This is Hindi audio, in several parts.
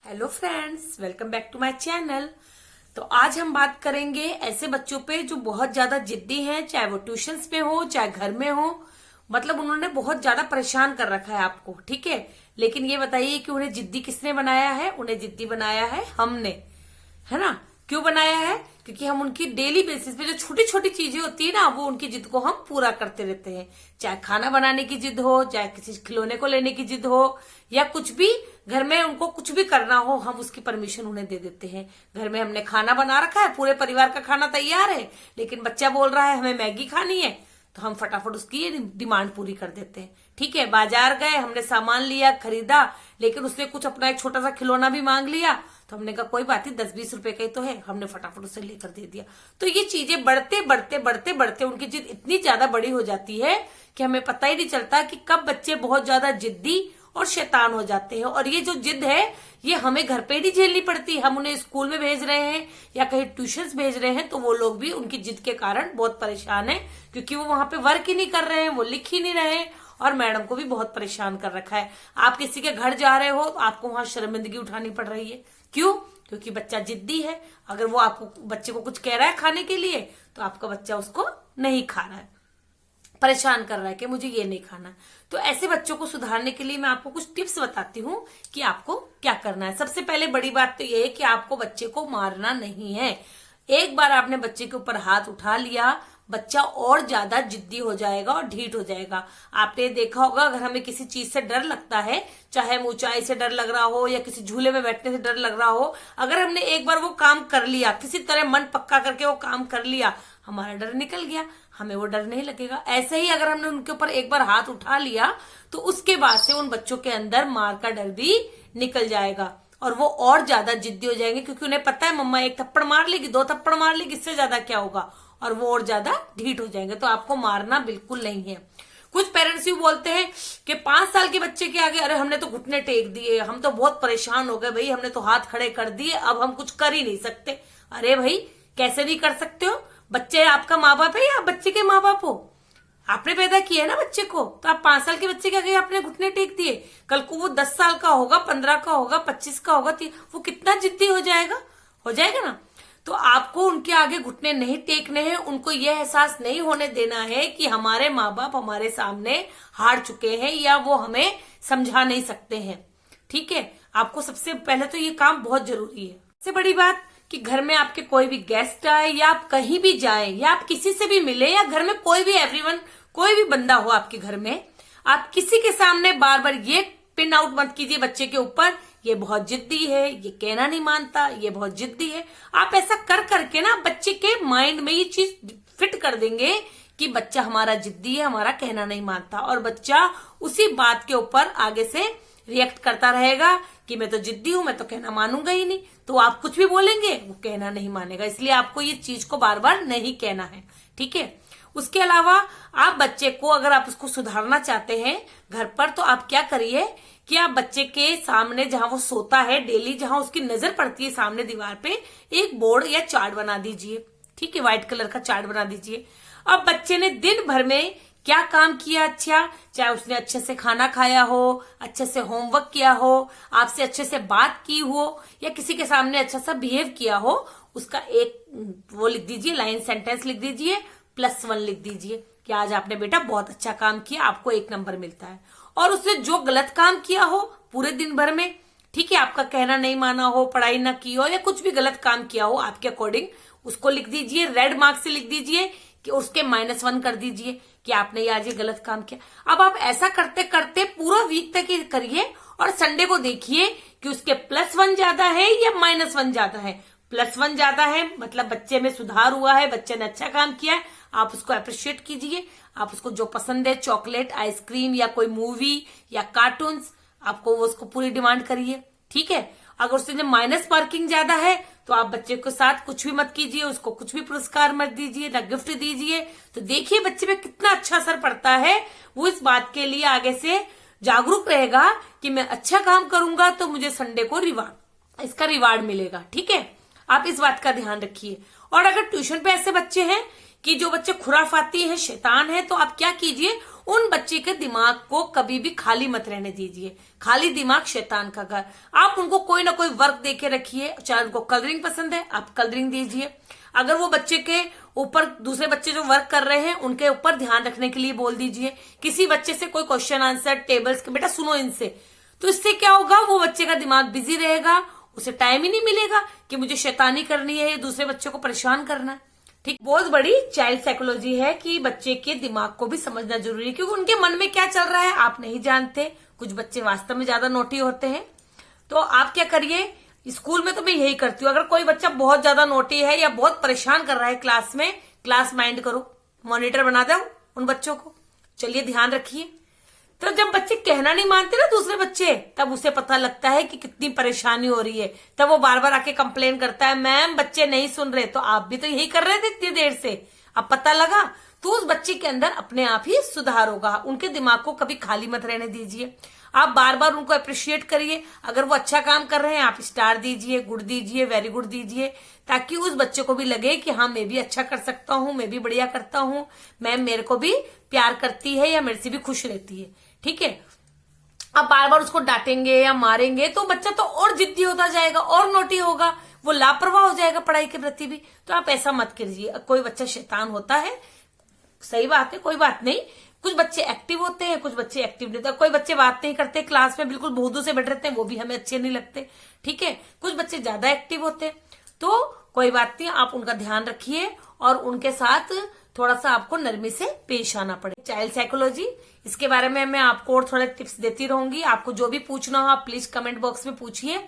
Hello friends, welcome back to my channel. तो आज हम बात करेंगे ऐसे बच्चों पे जो बहुत ज्यादा जिद्दी हैं, चाहे वो ट्यूशंस में हो चाहे घर में हो। मतलब उन्होंने बहुत ज्यादा परेशान कर रखा है आपको, ठीक है। लेकिन ये बताइए कि उन्हें जिद्दी किसने बनाया है? उन्हें जिद्दी बनाया है हमने, है ना। क्यों बनाया है? क्योंकि हम उनकी डेली बेसिस पे जो छोटी छोटी चीजें होती है ना, वो उनकी जिद को हम पूरा करते रहते हैं। चाहे खाना बनाने की जिद हो, चाहे किसी खिलौने को लेने की जिद हो, या कुछ भी घर में उनको कुछ भी करना हो, हम उसकी परमिशन उन्हें दे देते हैं। घर में हमने खाना बना रखा है, पूरे परिवार का खाना तैयार है, लेकिन बच्चा बोल रहा है हमें मैगी खानी है, तो हम फटाफट उसकी ये डिमांड पूरी कर देते हैं। ठीक है, बाजार गए, हमने सामान लिया, खरीदा, लेकिन उसने कुछ अपना एक छोटा सा खिलौना भी मांग लिया, तो हमने कहा कोई बात नहीं, 10-20 रुपए का ही तो है, हमने फटाफट उसे लेकर दे दिया। तो ये चीजें बढ़ते बढ़ते बढ़ते बढ़ते उनकी जिद इतनी ज्यादा बड़ी हो जाती है कि हमें पता ही नहीं चलता कि कब बच्चे बहुत ज्यादा जिद्दी और शैतान हो जाते हैं। और ये जो जिद है ये हमें घर पे नहीं झेलनी पड़ती, हम उन्हें स्कूल में भेज रहे हैं या कहीं ट्यूशंस भेज रहे हैं, तो वो लोग भी उनकी जिद के कारण बहुत परेशान है, क्योंकि वो वहां पे वर्क ही नहीं कर रहे हैं, वो लिख ही नहीं रहे हैं, और मैडम को भी बहुत परेशान कर रखा है। आप किसी के घर जा रहे हो तो आपको वहां शर्मिंदगी उठानी पड़ रही है। क्यों? क्योंकि बच्चा जिद्दी है। अगर वो आपको बच्चे को कुछ कह रहा है खाने के लिए, तो आपका बच्चा उसको नहीं खा रहा है, परेशान कर रहा है कि मुझे ये नहीं खाना। तो ऐसे बच्चों को सुधारने के लिए मैं आपको कुछ टिप्स बताती हूँ कि आपको क्या करना है। सबसे पहले बड़ी बात तो ये है कि आपको बच्चे को मारना नहीं है। एक बार आपने बच्चे के ऊपर हाथ उठा लिया, बच्चा और ज्यादा जिद्दी हो जाएगा और ढीठ हो जाएगा। आपने देखा होगा, अगर हमें किसी चीज से डर लगता है, चाहे हम ऊंचाई से डर लग रहा हो या किसी झूले में बैठने से डर लग रहा हो, अगर हमने एक बार वो काम कर लिया, किसी तरह मन पक्का करके वो काम कर लिया, हमारा डर निकल गया, हमें वो डर नहीं लगेगा। ऐसे ही अगर हमने उनके ऊपर एक बार हाथ उठा लिया, तो उसके बाद से उन बच्चों के अंदर मार का डर भी निकल जाएगा और वो और ज्यादा जिद्दी हो जाएंगे, क्योंकि उन्हें पता है मम्मा एक थप्पड़ मार लेगी, 2 थप्पड़ मार लेगी, इससे ज्यादा क्या होगा, और वो और ज्यादा ढीठ हो जाएंगे। तो आपको मारना बिल्कुल नहीं है। कुछ पेरेंट्स यूं बोलते हैं कि 5 साल के बच्चे के आगे अरे हमने तो घुटने टेक दिए, हम तो बहुत परेशान हो गए भाई, हमने तो हाथ खड़े कर दिए, अब हम कुछ कर ही नहीं सकते। अरे भाई, कैसे नहीं कर सकते हो? बच्चे आपका माँ बाप है या आप बच्चे के माँ बाप हो? आपने पैदा किया है ना बच्चे को, तो आप 5 साल के बच्चे के आगे आपने घुटने टेक दिए, कल को वो 10 साल का होगा, 15 का होगा, 25 का होगा, वो कितना जिद्दी हो जाएगा, हो जाएगा ना। तो आपको उनके आगे घुटने नहीं टेकने हैं, उनको यह एहसास नहीं होने देना है कि हमारे माँ बाप हमारे सामने हार चुके हैं या वो हमें समझा नहीं सकते हैं। ठीक है, आपको सबसे पहले तो ये काम बहुत जरूरी है। सबसे बड़ी बात कि घर में आपके कोई भी गेस्ट आए या आप कहीं भी जाएं या आप किसी से भी मिले या घर में कोई भी एवरीवन, कोई भी बंदा हो आपके घर में, आप किसी के सामने बार बार ये पिन आउट मत कीजिए बच्चे के ऊपर, ये बहुत जिद्दी है, ये कहना नहीं मानता, ये बहुत जिद्दी है। आप ऐसा कर करके ना बच्चे के माइंड में ये चीज फिट कर देंगे कि बच्चा हमारा जिद्दी है, हमारा कहना नहीं मानता, और बच्चा उसी बात के ऊपर आगे से रिएक्ट करता रहेगा कि मैं तो जिद्दी हूं, मैं तो कहना मानूंगा ही नहीं। तो आप कुछ भी बोलेंगे वो कहना नहीं मानेगा, इसलिए आपको ये चीज को बार बार नहीं कहना है। ठीक है, उसके अलावा आप बच्चे को, अगर आप उसको सुधारना चाहते हैं घर पर, तो आप क्या करिए कि आप बच्चे के सामने जहां वो सोता है डेली, जहां उसकी नजर पड़ती है सामने दीवार पे, एक बोर्ड या चार्ट बना दीजिए। ठीक है, व्हाइट कलर का चार्ट बना दीजिए। अब बच्चे ने दिन भर में क्या काम किया, अच्छा, चाहे उसने अच्छे से खाना खाया हो, अच्छे से होमवर्क किया हो, आपसे अच्छे से बात की हो, या किसी के सामने अच्छा सा बिहेव किया हो, उसका एक वो लिख दीजिए, लाइन सेंटेंस लिख दीजिए, +1 लिख दीजिए कि आज आपने बेटा बहुत अच्छा काम किया, आपको 1 नंबर मिलता है। और उसने जो गलत काम किया हो पूरे दिन भर में, ठीक है, आपका कहना नहीं माना हो, पढ़ाई ना की हो, या कुछ भी गलत काम किया हो आपके अकॉर्डिंग, उसको लिख दीजिए, रेड मार्क से लिख दीजिए कि उसके -1 कर दीजिए कि आपने ये आज ये गलत काम किया। अब आप ऐसा करते करते पूरा वीक तक ये करिए, और संडे को देखिए कि उसके +1 ज्यादा है या -1 ज्यादा है। +1 ज्यादा है मतलब बच्चे में सुधार हुआ है, बच्चे ने अच्छा काम किया है, आप उसको अप्रिशिएट कीजिए। आप उसको जो पसंद है, चॉकलेट, आइसक्रीम या कोई मूवी या कार्टून्स, आपको वो उसको पूरी डिमांड करिए। ठीक है, अगर उसने माइनस मार्किंग ज्यादा है तो आप बच्चे के साथ कुछ भी मत कीजिए, उसको कुछ भी पुरस्कार मत दीजिए, ना गिफ्ट दीजिए। तो देखिए बच्चे पे कितना अच्छा असर पड़ता है। वो इस बात के लिए आगे से जागरूक रहेगा कि मैं अच्छा काम करूंगा तो मुझे संडे को इसका रिवार्ड मिलेगा। ठीक है, आप इस बात का ध्यान रखिए। और अगर ट्यूशन पे ऐसे बच्चे हैं कि जो बच्चे खुराफाती हैं, शैतान हैं, तो आप क्या कीजिए, उन बच्चे के दिमाग को कभी भी खाली मत रहने दीजिए। खाली दिमाग शैतान का घर। आप उनको कोई ना कोई वर्क दे के रखिए, चाहे उनको कलरिंग पसंद है आप कलरिंग दीजिए। अगर वो बच्चे के ऊपर दूसरे बच्चे जो वर्क कर रहे हैं उनके ऊपर ध्यान रखने के लिए बोल दीजिए। किसी बच्चे से कोई क्वेश्चन आंसर टेबल्स के, बेटा सुनो इनसे, तो इससे क्या होगा, वो बच्चे का दिमाग बिजी रहेगा, उसे टाइम ही नहीं मिलेगा कि मुझे शैतानी करनी है या दूसरे बच्चे को परेशान करना है। ठीक, बहुत बड़ी चाइल्ड साइकोलॉजी है कि बच्चे के दिमाग को भी समझना जरूरी है, क्योंकि उनके मन में क्या चल रहा है आप नहीं जानते। कुछ बच्चे वास्तव में ज्यादा नोटी होते हैं, तो आप क्या करिए, स्कूल में तो मैं यही करती हूँ, अगर कोई बच्चा बहुत ज्यादा नोटी है या बहुत परेशान कर रहा है क्लास में, क्लास माइंड करो, मॉनिटर बना दो उन बच्चों को, चलिए ध्यान रखिए। तो जब बच्चे कहना नहीं मानते ना दूसरे बच्चे, तब उसे पता लगता है कि कितनी परेशानी हो रही है, तब वो बार बार आके कंप्लेन करता है, मैम बच्चे नहीं सुन रहे। तो आप भी तो यही कर रहे थे इतनी देर से, अब पता लगा, तो उस बच्चे के अंदर अपने आप ही सुधार होगा। उनके दिमाग को कभी खाली मत रहने दीजिए, आप बार बार उनको अप्रिशिएट करिए। अगर वो अच्छा काम कर रहे हैं आप स्टार दीजिए, गुड दीजिए, वेरी गुड दीजिए, ताकि उस बच्चे को भी लगे कि हाँ मैं भी अच्छा कर सकता हूँ, मैं भी बढ़िया करता हूँ, मैम मेरे को भी प्यार करती है या मेरे से भी खुश रहती है। ठीक है, आप बार बार उसको डांटेंगे या मारेंगे तो बच्चा तो और जिद्दी होता जाएगा और नोटी होगा, वो लापरवाह हो जाएगा पढ़ाई के प्रति भी। तो आप ऐसा मत कीजिए। कोई बच्चा शैतान होता है, सही बात है, कोई बात नहीं, कुछ बच्चे एक्टिव होते हैं, कुछ बच्चे एक्टिव नहीं होते, कोई बच्चे बात नहीं करते क्लास में, बिल्कुल भूदू से बैठ रहते हैं, वो भी हमें अच्छे नहीं लगते। ठीक है, कुछ बच्चे ज्यादा एक्टिव होते हैं, तो कोई बात नहीं, आप उनका ध्यान रखिए और उनके साथ थोड़ा सा आपको नरमी से पेश आना पड़े। चाइल्ड साइकोलॉजी, इसके बारे में मैं आपको और थोड़े टिप्स देती रहूंगी। आपको जो भी पूछना हो आप प्लीज कमेंट बॉक्स में पूछिए,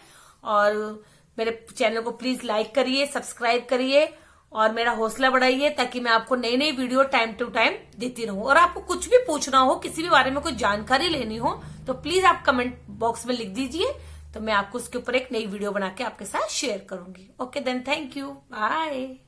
और मेरे चैनल को प्लीज लाइक करिए, सब्सक्राइब करिए और मेरा हौसला बढ़ाइए, ताकि मैं आपको नई नई वीडियो टाइम टू टाइम देती रहूं। और आपको कुछ भी पूछना हो, किसी भी बारे में कोई जानकारी लेनी हो, तो प्लीज आप कमेंट बॉक्स में लिख दीजिए, तो मैं आपको उसके ऊपर एक नई वीडियो बना के आपके साथ शेयर करूंगी। Okay then, thank you, bye.